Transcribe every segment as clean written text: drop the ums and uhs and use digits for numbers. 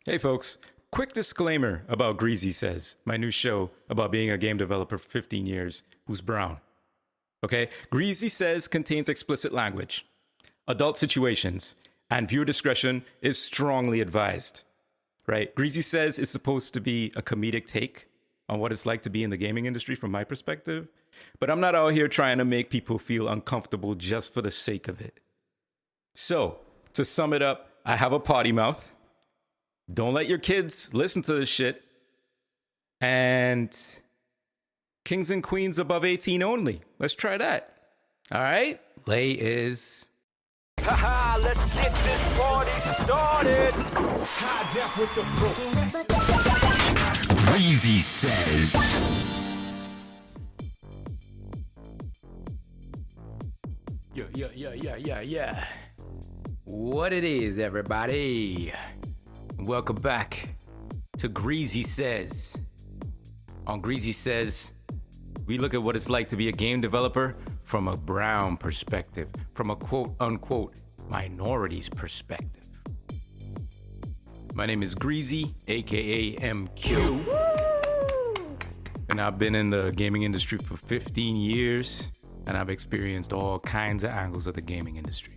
Hey folks, quick disclaimer about Greasy Says, my new show about being a game developer for 15 years who's brown. Okay, Greasy Says contains explicit language, adult situations, and viewer discretion is strongly advised. Right? Greasy Says is supposed to be a comedic take on what it's like to be in the gaming industry from my perspective, but I'm not out here trying to make people feel uncomfortable just for the sake of it. So, to sum it up, I have a potty mouth. Don't let your kids listen to this shit. And kings and queens above 18 only. Let's try that. All right? Lay is... Haha, let's get this party started. High def with the pro. Greasy Says. Yeah. What it is, everybody. Welcome back to Greasy Says. On Greasy Says, we look at what it's like to be a game developer from a brown perspective, from a quote-unquote minority's perspective. My name is Greasy, aka M-Cue. And I've been in the gaming industry for 15 years, and I've experienced all kinds of angles of the gaming industry.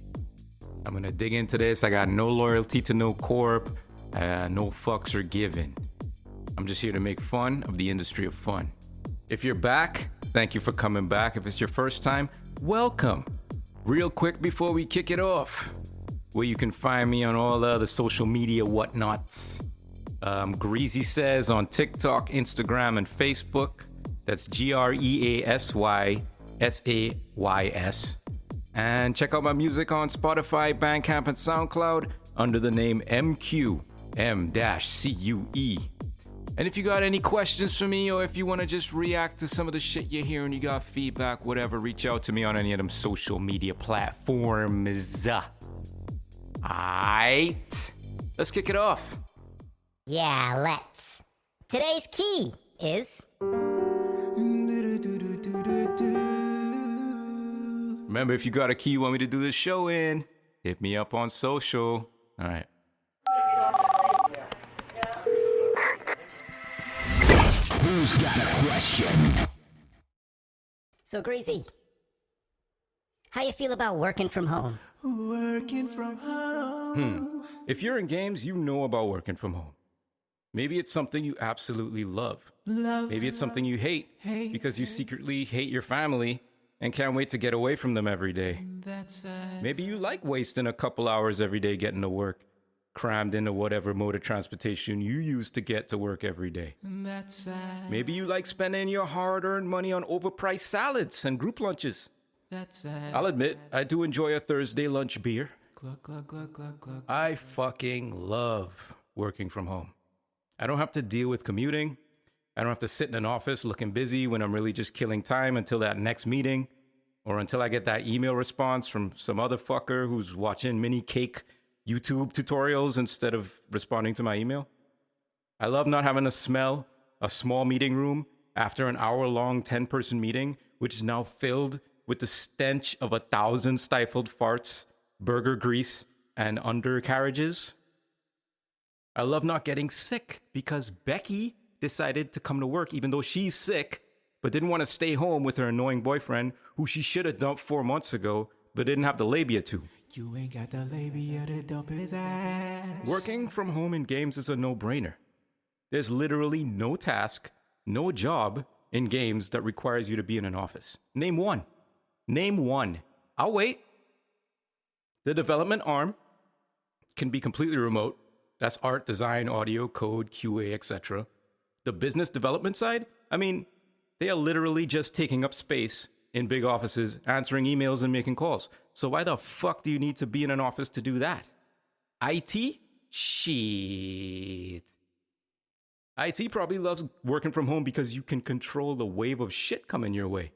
I'm gonna dig into this. I got no loyalty to no corp. No fucks are given. I'm just here to make fun of the industry of fun. If you're back, thank you for coming back. If it's your first time, welcome. Real quick before we kick it off, where you can find me on all the social media whatnots. Greasy Says on TikTok, Instagram, and Facebook. That's GreasySays. And check out my music on Spotify, Bandcamp, and Soundcloud under the name M-Cue. M-Cue. And if you got any questions for me, or if you want to just react to some of the shit you hear and you got feedback, whatever, reach out to me on any of them social media platforms. Aight, let's kick it off. Yeah, let's. Today's key is... Remember, if you got a key you want me to do this show in, hit me up on social. All right. Who's got a question? So, Greasy, how you feel about working from home? Working from home. If you're in games, you know about working from home. Maybe it's something you absolutely love. Maybe it's something you hate because you secretly hate your family and can't wait to get away from them every day. Maybe you like wasting a couple hours every day getting to work, crammed into whatever mode of transportation you use to get to work every day. Maybe you like spending your hard-earned money on overpriced salads and group lunches. I'll admit, I do enjoy a Thursday lunch beer. I fucking love working from home. I don't have to deal with commuting. I don't have to sit in an office looking busy when I'm really just killing time until that next meeting, or until I get that email response from some other fucker who's watching mini cake YouTube tutorials instead of responding to my email. I love not having to smell a small meeting room after an hour-long 10-person meeting, which is now filled with the stench of 1,000 stifled farts, burger grease, and undercarriages. I love not getting sick because Becky decided to come to work even though she's sick, but didn't want to stay home with her annoying boyfriend who she should have dumped 4 months ago, but didn't have the labia to. You ain't got the labia to dump his ass. Working from home in games is a no-brainer. There's literally no task, no job in games that requires you to be in an office. Name one. I'll wait. The development arm can be completely remote. That's art, design, audio, code, QA, etc. The business development side, they are literally just taking up space in big offices, answering emails and making calls. So why the fuck do you need to be in an office to do that? IT? Shit. IT probably loves working from home because you can control the wave of shit coming your way.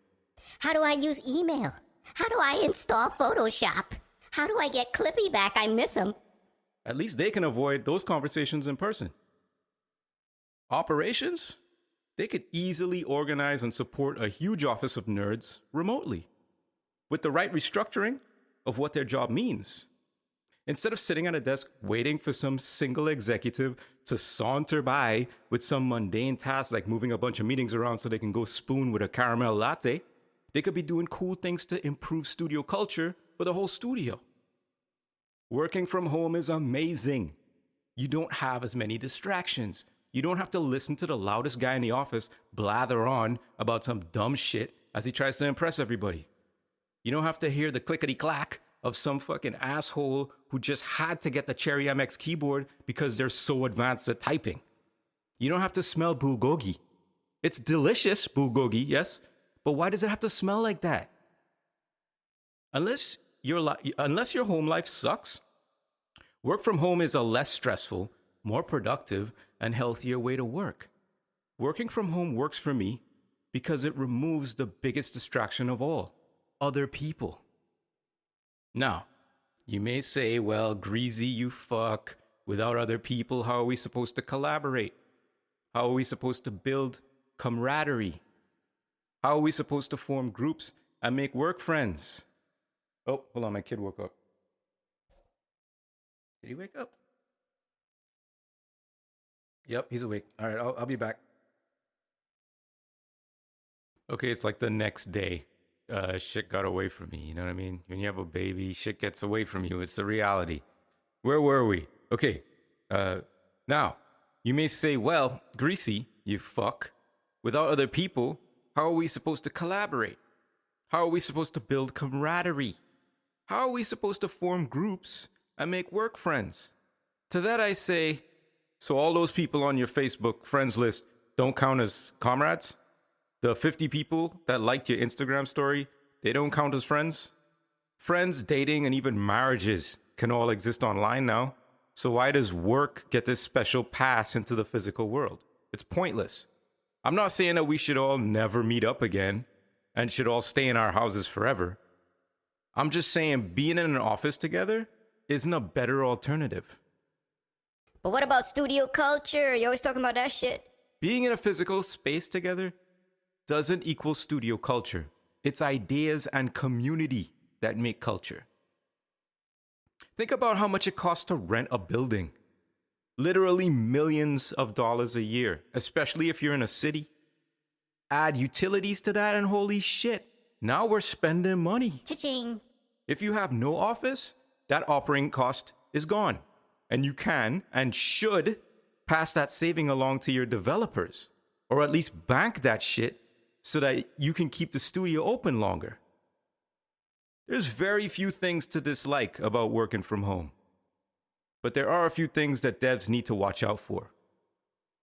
How do I use email? How do I install Photoshop? How do I get Clippy back? I miss him. At least they can avoid those conversations in person. Operations? They could easily organize and support a huge office of nerds remotely with the right restructuring of what their job means. Instead of sitting at a desk waiting for some single executive to saunter by with some mundane task like moving a bunch of meetings around so they can go spoon with a caramel latte, they could be doing cool things to improve studio culture for the whole studio. Working from home is amazing. You don't have as many distractions. You don't have to listen to the loudest guy in the office blather on about some dumb shit as he tries to impress everybody. You don't have to hear the clickety-clack of some fucking asshole who just had to get the Cherry MX keyboard because they're so advanced at typing. You don't have to smell bulgogi. It's delicious, bulgogi, yes, but why does it have to smell like that? Unless your home life sucks, work from home is a less stressful, more productive, and healthier way to work. Working from home works for me because it removes the biggest distraction of all, other people. Now, you may say, well, Greasy, you fuck. Without other people, how are we supposed to collaborate? How are we supposed to build camaraderie? How are we supposed to form groups and make work friends? Oh, hold on, my kid woke up. Did he wake up? Yep, he's awake. All right, I'll be back. Okay, it's like the next day. Shit got away from me, you know what I mean? When you have a baby, shit gets away from you. It's the reality. Where were we? Okay, now, you may say, well, Greasy, you fuck. Without other people, how are we supposed to collaborate? How are we supposed to build camaraderie? How are we supposed to form groups and make work friends? To that I say, so all those people on your Facebook friends list don't count as comrades? The 50 people that liked your Instagram story, they don't count as friends? Friends, dating, and even marriages can all exist online now. So why does work get this special pass into the physical world? It's pointless. I'm not saying that we should all never meet up again and should all stay in our houses forever. I'm just saying being in an office together isn't a better alternative. But what about studio culture? You're always talking about that shit. Being in a physical space together doesn't equal studio culture. It's ideas and community that make culture. Think about how much it costs to rent a building. Literally millions of dollars a year, especially if you're in a city. Add utilities to that and holy shit, now we're spending money. Cha-ching. If you have no office, that operating cost is gone. And you can and should pass that saving along to your developers, or at least bank that shit so that you can keep the studio open longer. There's very few things to dislike about working from home, but there are a few things that devs need to watch out for.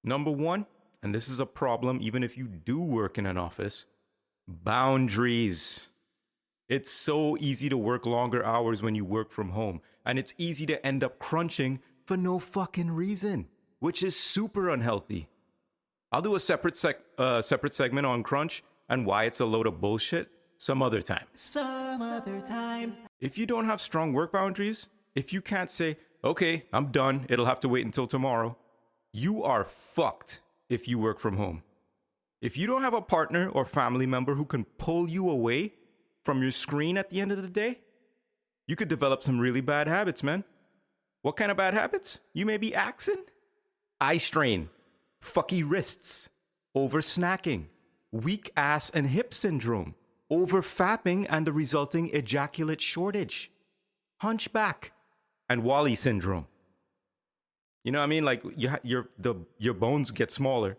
Number one, and this is a problem even if you do work in an office, boundaries. It's so easy to work longer hours when you work from home, and it's easy to end up crunching for no fucking reason, which is super unhealthy. I'll do a separate segment on crunch and why it's a load of bullshit some other time. Some other time. If you don't have strong work boundaries, if you can't say, okay, I'm done, it'll have to wait until tomorrow, you are fucked if you work from home. If you don't have a partner or family member who can pull you away from your screen at the end of the day, you could develop some really bad habits, man. What kind of bad habits? You may be axing. Eye strain, fucky wrists, over snacking, weak ass and hip syndrome, over fapping and the resulting ejaculate shortage, hunchback, and Wally syndrome. You know what I mean? Like your bones get smaller.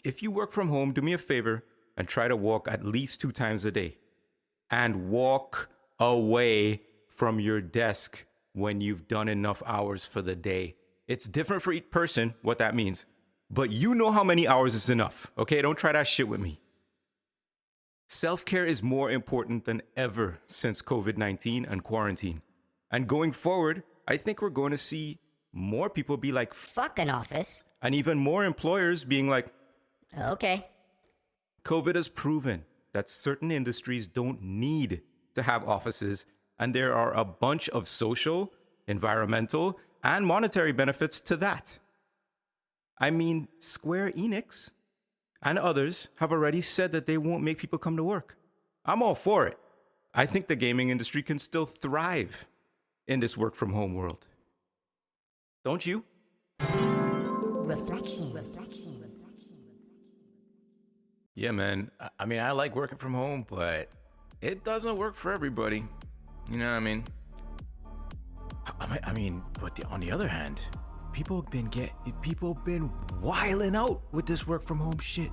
If you work from home, do me a favor and try to walk at least 2 times a day. And walk away from your desk when you've done enough hours for the day. It's different for each person what that means. But you know how many hours is enough, okay? Don't try that shit with me. Self-care is more important than ever since COVID-19 and quarantine. And going forward, I think we're going to see more people be like, Fuck an office. and even more employers being like, Okay. COVID has proven that certain industries don't need to have offices, and there are a bunch of social, environmental, and monetary benefits to that. I mean, Square Enix and others have already said that they won't make people come to work. I'm all for it. I think the gaming industry can still thrive in this work from home world. Don't you? Reflection. Yeah, man. I mean, I like working from home, but it doesn't work for everybody. You know what I mean? But on the other hand, people have been wilding out with this work from home shit.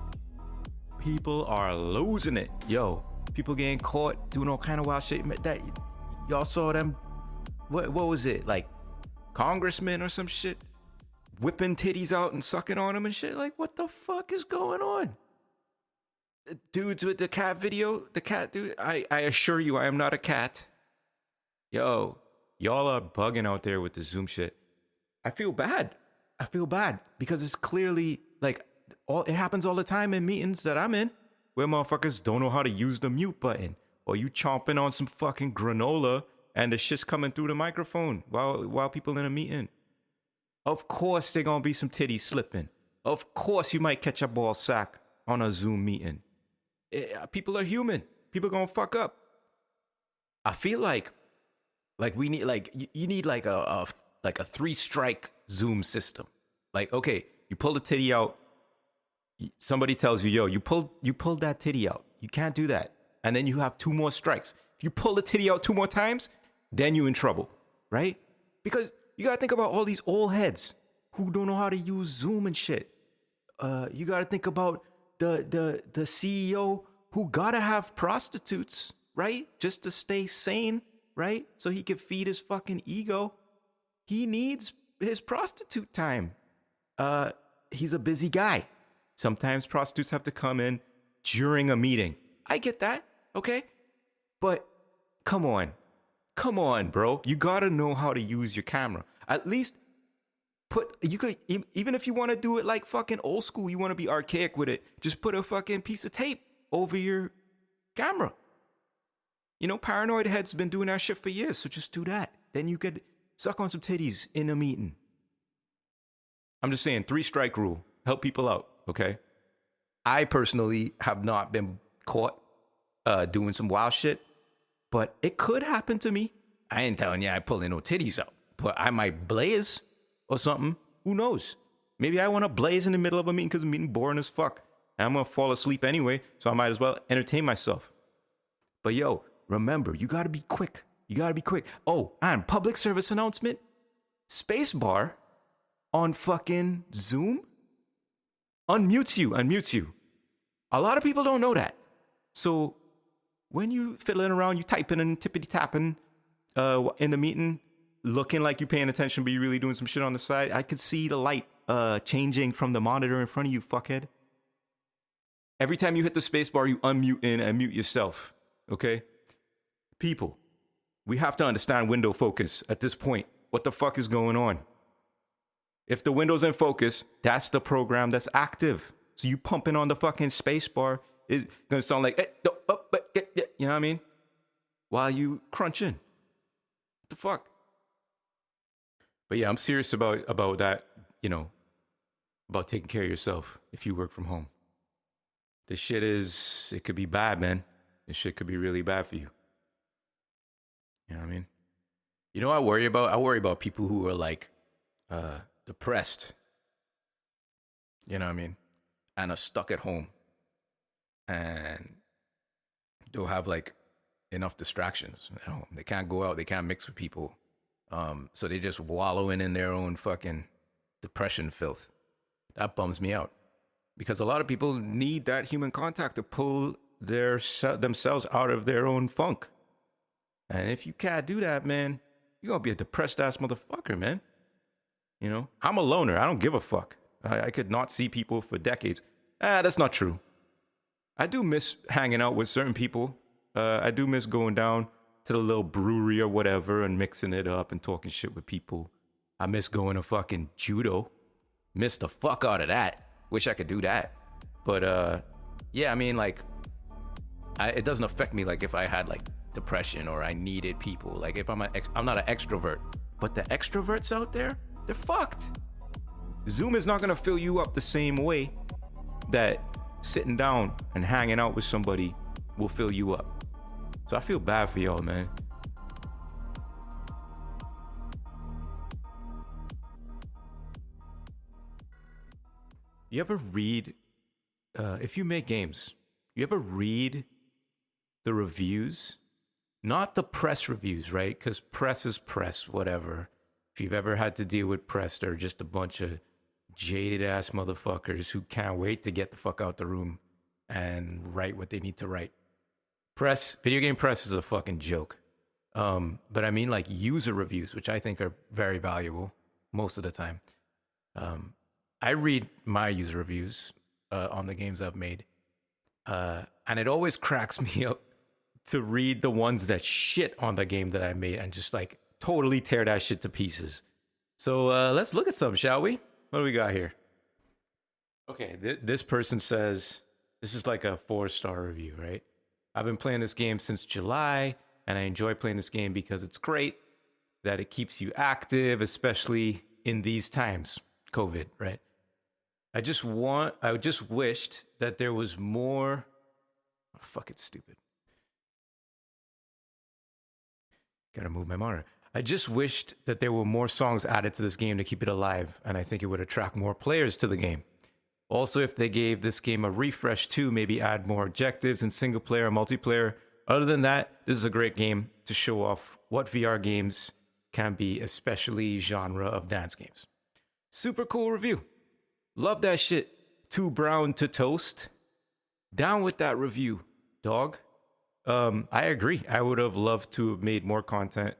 People are losing it. Yo, people getting caught doing all kind of wild shit. That y'all saw them. What was it? Like congressmen or some shit whipping titties out and sucking on them and shit. Like, what the fuck is going on? Dudes with the cat video, the cat dude. I assure you, I am not a cat. Yo, y'all are bugging out there with the Zoom shit. I feel bad because it's clearly like it happens all the time in meetings that I'm in where motherfuckers don't know how to use the mute button, or you chomping on some fucking granola and the shit's coming through the microphone while people in a meeting. Of course there gonna be some titties slipping. Of course you might catch a ball sack on a Zoom meeting. People are human. People gonna fuck up. I feel like we need you need like a 3-strike Zoom system. Like, okay, you pull the titty out. Somebody tells you, yo, you pulled that titty out. You can't do that. And then you have 2 more strikes. If you pull the titty out 2 more times, then you in trouble, right? Because you gotta think about all these old heads who don't know how to use Zoom and shit. You gotta think about the CEO who gotta have prostitutes, right? Just to stay sane, right? So he can feed his fucking ego. He needs his prostitute time. He's a busy guy. Sometimes prostitutes have to come in during a meeting. I get that, okay? But come on, bro. You gotta know how to use your camera. At least even if you want to do it like fucking old school, you want to be archaic with it, just put a fucking piece of tape over your camera. You know, paranoid heads been doing that shit for years, so just do that. Then you could suck on some titties in a meeting. I'm just saying, 3-strike rule. Help people out, okay? I personally have not been caught doing some wild shit, but it could happen to me. I ain't telling you I pulling no titties out, but I might blaze or something. Who knows? Maybe I want to blaze in the middle of a meeting because the meeting boring as fuck. And I'm going to fall asleep anyway, so I might as well entertain myself. But yo, remember, you got to be quick. Oh, and public service announcement, spacebar on fucking Zoom unmutes you. A lot of people don't know that. So when you fiddling around, you typing and tippity-tapping in the meeting, looking like you're paying attention, but you're really doing some shit on the side, I could see the light changing from the monitor in front of you, fuckhead. Every time you hit the space bar, you unmute and mute yourself, okay? People, we have to understand window focus at this point. What the fuck is going on? If the window's in focus, that's the program that's active. So you pumping on the fucking space bar is going to sound like, you know what I mean? While you crunching. What the fuck? But yeah, I'm serious about that, you know, about taking care of yourself if you work from home. This shit it could be bad, man. This shit could be really bad for you. You know what I mean? You know what I worry about? I worry about people who are like depressed. You know what I mean? And are stuck at home. And don't have like enough distractions. You know, they can't go out, they can't mix with people. So they just wallowing in their own fucking depression filth. That bums me out. Because a lot of people need that human contact to pull themselves out of their own funk. And if you can't do that, man, you're going to be a depressed ass motherfucker, man. You know, I'm a loner. I don't give a fuck. I could not see people for decades. That's not true. I do miss hanging out with certain people. I do miss going down to the little brewery or whatever and mixing it up and talking shit with people. I miss going to fucking judo. Miss the fuck out of that. Wish I could do that. But yeah, I mean, like, it doesn't affect me like if I had like depression or I needed people. Like if I'm not an extrovert. But the extroverts out there, they're fucked. Zoom is not gonna fill you up the same way that sitting down and hanging out with somebody will fill you up. So I feel bad for y'all, man. You ever read, if you make games, you ever read the reviews? Not the press reviews, right? Because press is press, whatever. If you've ever had to deal with press, they're just a bunch of jaded ass motherfuckers who can't wait to get the fuck out the room and write what they need to write. Press, video game press is a fucking joke. But I mean like user reviews, which I think are very valuable most of the time. I read my user reviews on the games I've made. And it always cracks me up to read the ones that shit on the game that I made and just like totally tear that shit to pieces. So let's look at some, shall we? What do we got here? Okay, this person says, this is like a 4-star review, right? I've been playing this game since July, and I enjoy playing this game because it's great that it keeps you active, especially in these times, COVID, right? I just wished that there was more. Oh, fuck, it's stupid. Gotta move my monitor. I just wished that there were more songs added to this game to keep it alive, and I think it would attract more players to the game. Also, if they gave this game a refresh too, maybe add more objectives in single player and multiplayer. Other than that, this is a great game to show off what VR games can be, especially genre of dance games. Super cool review. Love that shit. Too brown to toast. Down with that review, dog. I agree. I would have loved to have made more content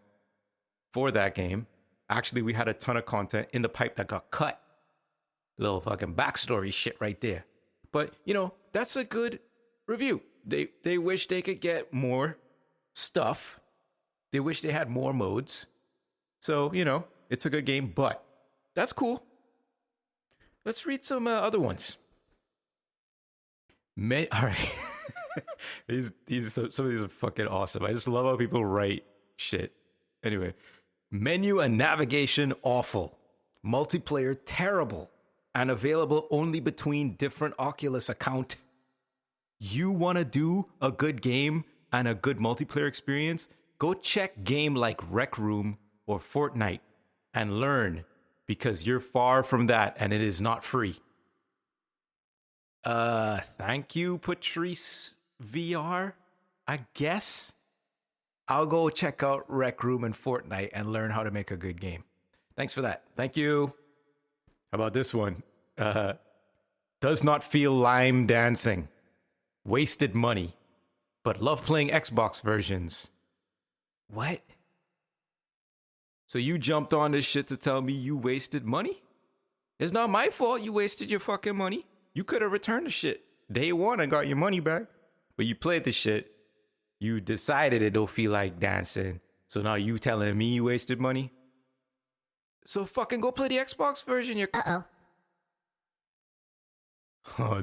for that game. Actually, we had a ton of content in the pipe that got cut. Little fucking backstory shit right there. But, you know, that's a good review. They wish they could get more stuff. They wish they had more modes. So, you know, it's a good game, but that's cool. Let's read some other ones. All right. Some of these are fucking awesome. I just love how people write shit. Anyway, menu and navigation awful. Multiplayer terrible. And available only between different Oculus account. You want to do a good game and a good multiplayer experience? Go check game like Rec Room or Fortnite and learn, because you're far from that and it is not free. Thank you, Patrice VR. I guess I'll go check out Rec Room and Fortnite and learn how to make a good game. Thanks for that. Thank you. How about this one? Does not feel lime dancing. Wasted money. But love playing Xbox versions. What? So you jumped on this shit to tell me you wasted money? It's not my fault you wasted your fucking money. You could have returned the shit day one and got your money back. But you played the shit. You decided it don't feel like dancing. So now you telling me you wasted money? So fucking go play the Xbox version. Uh-oh. Oh,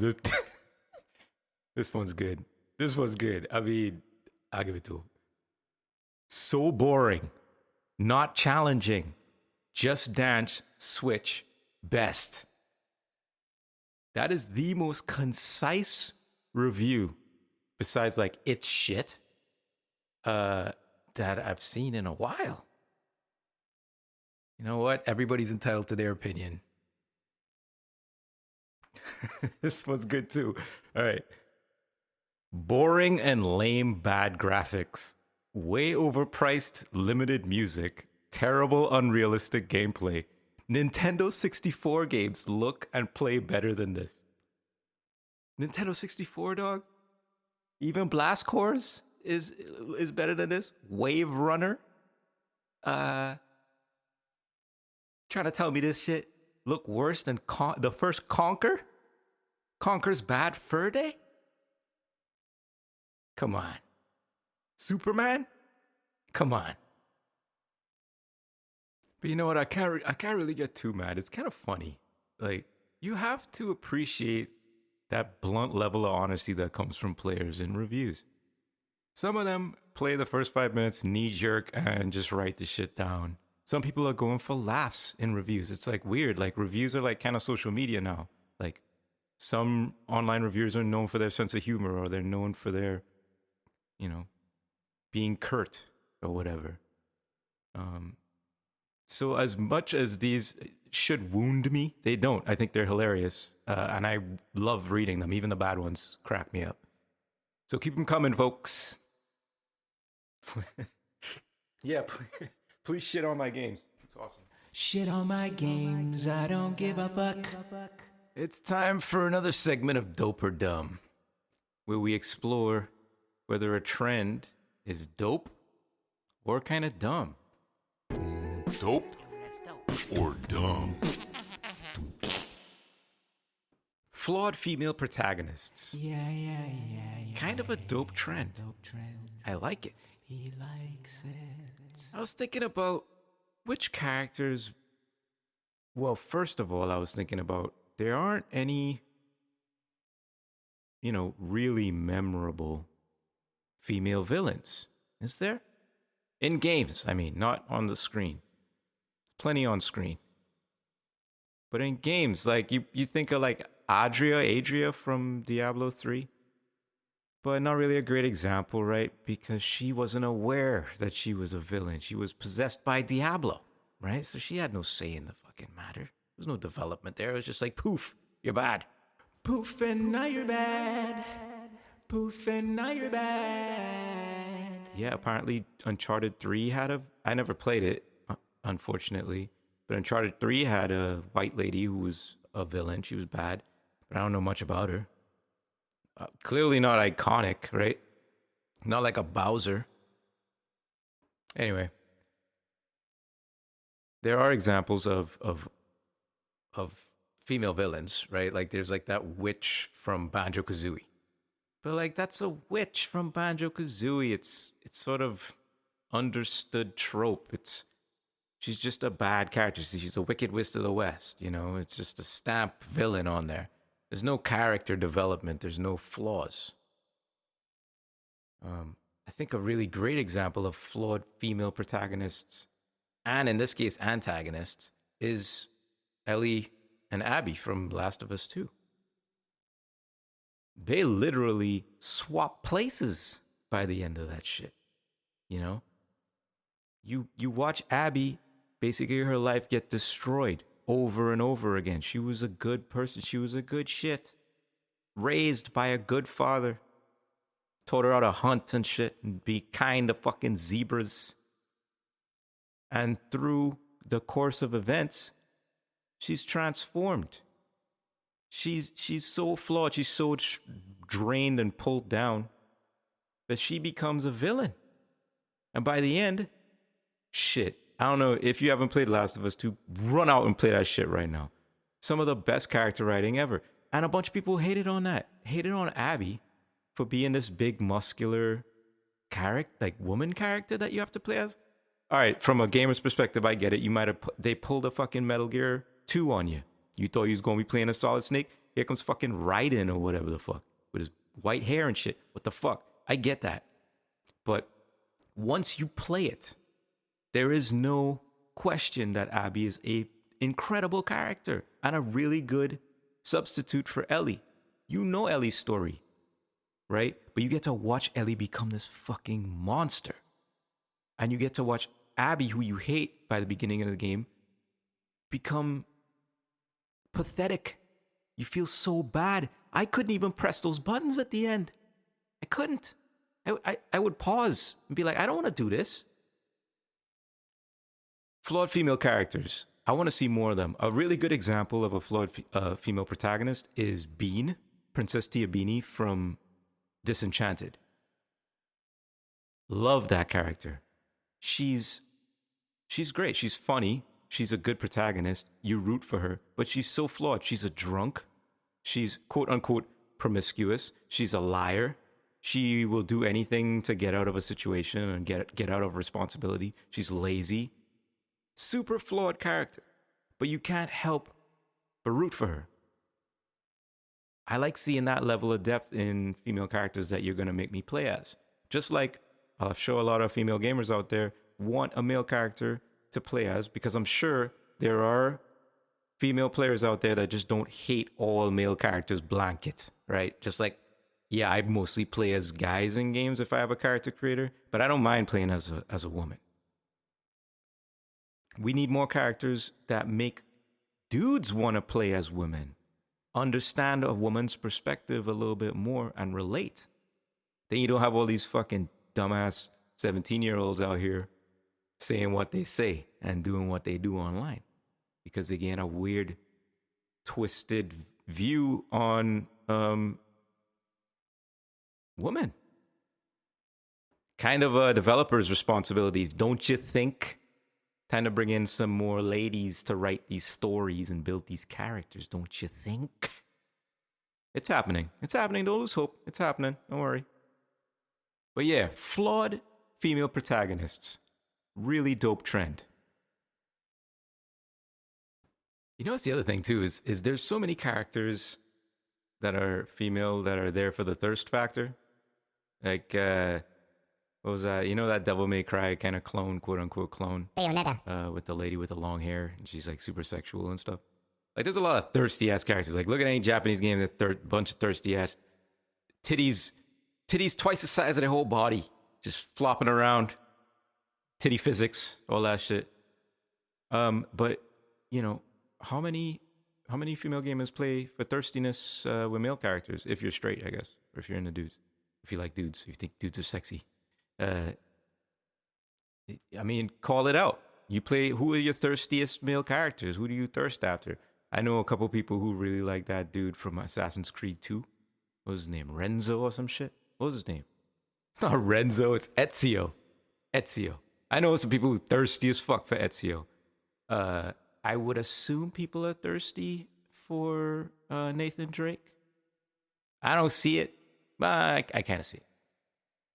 this one's good. This one's good. I mean, I'll give it to him. So boring. Not challenging. Just dance, switch, best. That is the most concise review, besides like it's shit, that I've seen in a while. You know what? Everybody's entitled to their opinion. This one's good too. All right. Boring and lame bad graphics. Way overpriced limited music. Terrible unrealistic gameplay. Nintendo 64 games look and play better than this. Nintendo 64, dog? Even Blast Cores is better than this? Wave Runner? Trying to tell me this shit look worse than the first Conker? Conker's Bad Fur Day? Come on. Superman? Come on. But you know what? I can't really get too mad. It's kind of funny. Like, you have to appreciate that blunt level of honesty that comes from players in reviews. Some of them play the first 5 minutes knee-jerk and just write the shit down. Some people are going for laughs in reviews. It's like weird. Like, reviews are like kind of social media now. Like, some online reviewers are known for their sense of humor, or they're known for their, you know, being curt or whatever. So as much as these should wound me, they don't. I think they're hilarious. And I love reading them. Even the bad ones crack me up. So keep them coming, folks. Yeah, please shit on my games. It's awesome. Shit on my games, I don't give a fuck. It's time for another segment of Dope or Dumb, where we explore whether a trend is dope or kind of dumb. Dope or dumb? Flawed female protagonists. Yeah. Kind of a dope trend. Dope trend, I like it. he likes it. I was thinking about which characters. Well, first of all, I was thinking about there aren't any, really memorable female villains. Is there? In games, I mean, not on the screen. Plenty on screen. But in games, like you think of like Adria from Diablo 3. But not really a great example, right? Because she wasn't aware that she was a villain. She was possessed by Diablo, right? So she had no say in the fucking matter. There was no development there. It was just like, poof, you're bad. Poof, and now you're bad. Poof, and now you're bad. Yeah, apparently Uncharted 3 had a... I never played it, unfortunately. But Uncharted 3 had a white lady who was a villain. She was bad. But I don't know much about her. Clearly not iconic, right? Not like a Bowser. Anyway. There are examples of female villains, right? Like there's like that witch from Banjo-Kazooie. But like that's a witch from Banjo-Kazooie. It's sort of understood trope. She's just a bad character. She's a Wicked Witch of the West, It's just a stamp villain on there. There's no character development. There's no flaws. I think a really great example of flawed female protagonists, and in this case antagonists, is Ellie and Abby from Last of Us 2. They literally swap places by the end of that shit. You watch Abby, basically her life get destroyed over and over again. She was a good person. She was a good shit. Raised by a good father. Taught her how to hunt and shit and be kind to fucking zebras. And through the course of events, she's transformed. She's so flawed. She's so drained and pulled down that she becomes a villain. And by the end, shit. I don't know if you haven't played Last of Us 2, run out and play that shit right now. Some of the best character writing ever. And a bunch of people hated on that. Hated on Abby for being this big muscular character, like woman character that you have to play as. All right, from a gamer's perspective, I get it. They pulled a fucking Metal Gear 2 on you. You thought you was going to be playing a Solid Snake? Here comes fucking Raiden or whatever the fuck. With his white hair and shit. What the fuck? I get that. But once you play it, there is no question that Abby is an incredible character and a really good substitute for Ellie. You know Ellie's story, right? But you get to watch Ellie become this fucking monster. And you get to watch Abby, who you hate by the beginning of the game, become pathetic. You feel so bad. I couldn't even press those buttons at the end. I couldn't. I would pause and be like, I don't want to do this. Flawed female characters. I want to see more of them. A really good example of a flawed female protagonist is Bean, Princess Tiabini from Disenchanted. Love that character. She's great. She's funny. She's a good protagonist. You root for her, but she's so flawed. She's a drunk. She's quote unquote promiscuous. She's a liar. She will do anything to get out of a situation and get out of responsibility. She's lazy. Super flawed character, but you can't help but root for her. I like seeing that level of depth in female characters that you're going to make me play as. Just like I'll show a lot of female gamers out there want a male character to play as, because I'm sure there are female players out there that just don't hate all male characters blanket, right? Just like, yeah, I mostly play as guys in games if I have a character creator, but I don't mind playing as a woman. We need more characters that make dudes want to play as women, understand a woman's perspective a little bit more, and relate. Then you don't have all these fucking dumbass 17-year-olds out here saying what they say and doing what they do online because they gain a weird, twisted view on women. Kind of a developer's responsibilities, don't you think? Time to bring in some more ladies to write these stories and build these characters, don't you think? It's happening. It's happening. Don't lose hope. It's happening. Don't worry. But yeah, flawed female protagonists. Really dope trend. You know what's the other thing too is there's so many characters that are female that are there for the thirst factor. Like what was that? You know that Devil May Cry kind of clone, quote unquote clone? Bayonetta. With the lady with the long hair and she's like super sexual and stuff. Like there's a lot of thirsty ass characters. Like look at any Japanese game, there's a bunch of thirsty ass titties twice the size of their whole body, just flopping around. Titty physics, all that shit. But you know, how many female gamers play for thirstiness with male characters? If you're straight, I guess, or if you're into dudes, if you like dudes, if you think dudes are sexy. I mean, call it out. You play. Who are your thirstiest male characters? Who do you thirst after? I know a couple people who really like that dude from Assassin's Creed 2. What was his name? Renzo or some shit? What was his name? It's not Renzo. It's Ezio. Ezio. I know some people who are thirsty as fuck for Ezio. I would assume people are thirsty for Nathan Drake. I don't see it, but I kind of see it.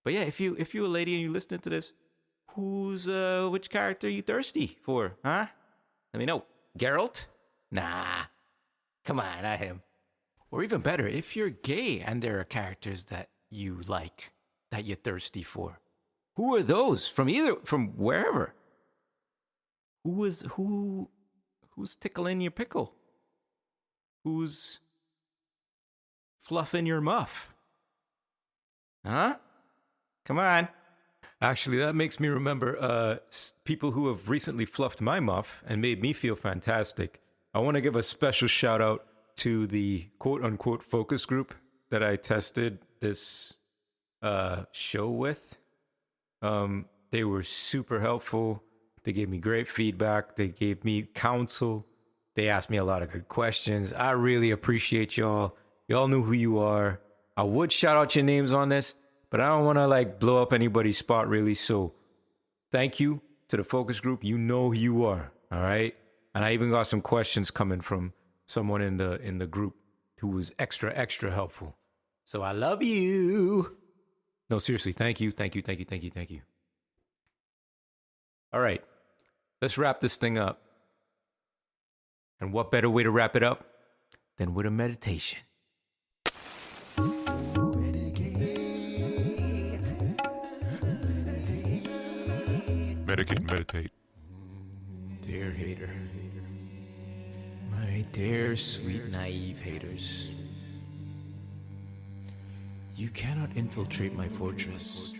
But yeah, if you're a lady and you're listening to this, which character are you thirsty for? Huh? Let me know. Geralt? Nah. Come on, not him. Or even better, if you're gay and there are characters that you like, that you're thirsty for. Who are those? From wherever. Who's tickling your pickle? Who's fluffing your muff? Huh? Come on. Actually, that makes me remember people who have recently fluffed my muff and made me feel fantastic. I want to give a special shout out to the quote-unquote focus group that I tested this show with. They were super helpful. They gave me great feedback. They gave me counsel. They asked me a lot of good questions. I really appreciate y'all. Y'all know who you are. I would shout out your names on this, but I don't want to blow up anybody's spot really. So thank you to the focus group. You know who you are. All right. And I even got some questions coming from someone in the group who was extra helpful. So I love you. No, seriously. Thank you. All right. Let's wrap this thing up. And what better way to wrap it up than with a meditation? Meditate. Dear hater, my dear sweet naive haters, you cannot infiltrate my fortress.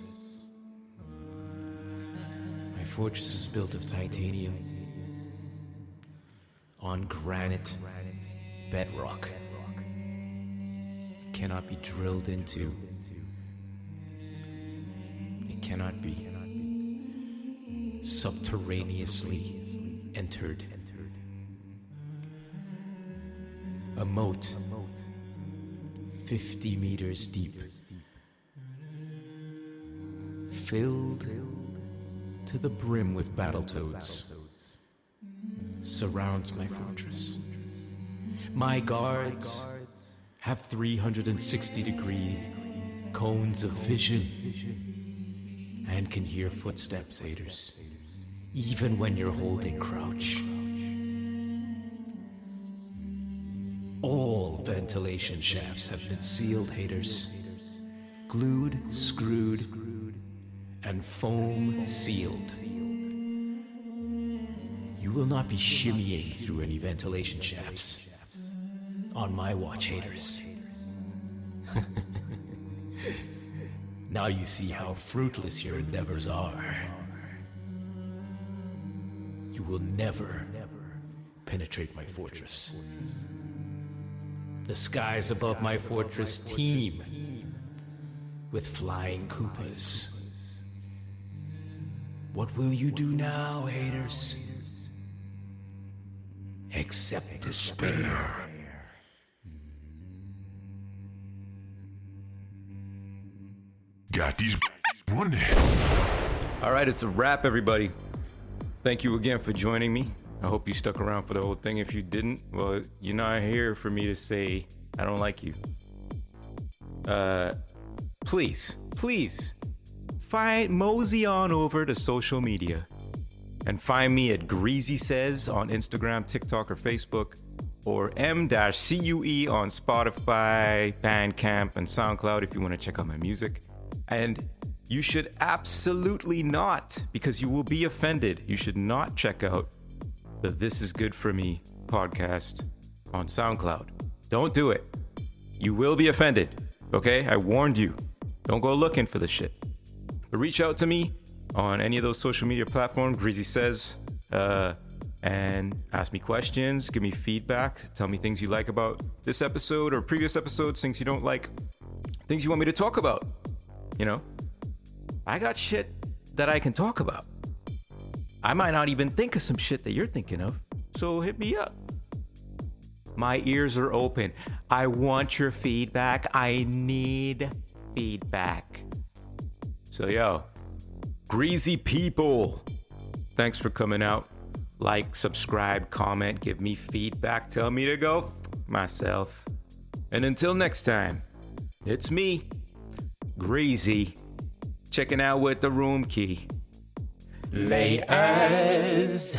My fortress is built of titanium on granite bedrock. It cannot be drilled into. It cannot be subterraneously entered. A moat 50 meters deep, filled to the brim with battletoads, surrounds my fortress. My guards have 360-degree cones of vision and can hear footsteps, haters, even when you're holding crouch. All ventilation shafts have been sealed, haters. Glued, screwed, and foam sealed. You will not be shimmying through any ventilation shafts on my watch, haters. Now you see how fruitless your endeavors are. You You will never penetrate my fortress. The skies above my fortress teem with flying Koopas. What will you do now, haters? Accept despair. Got these running. All right, it's a wrap, everybody. Thank you again for joining me. I hope you stuck around for the whole thing. If you didn't, well, you're not here for me to say I don't like you. Please, mosey on over to social media and find me at Greasy Says on Instagram, TikTok, or Facebook, or M-Cue on Spotify, Bandcamp, and Soundcloud if you want to check out my music. And you should absolutely not, because you will be offended, you should not check out the This Is Good For Me podcast on SoundCloud. Don't do it. You will be offended, okay? I warned you. Don't go looking for the shit. But reach out to me on any of those social media platforms, Greasy Says, and ask me questions, give me feedback, tell me things you like about this episode or previous episodes, things you don't like, things you want me to talk about. You know, I got shit that I can talk about. I might not even think of some shit that you're thinking of, so hit me up. My ears are open. I want your feedback. I need feedback. So, yo, greasy people, thanks for coming out. Like, subscribe, comment, give me feedback, tell me to go f myself. And until next time, it's me, Greasy, checking out with the room key. Layers.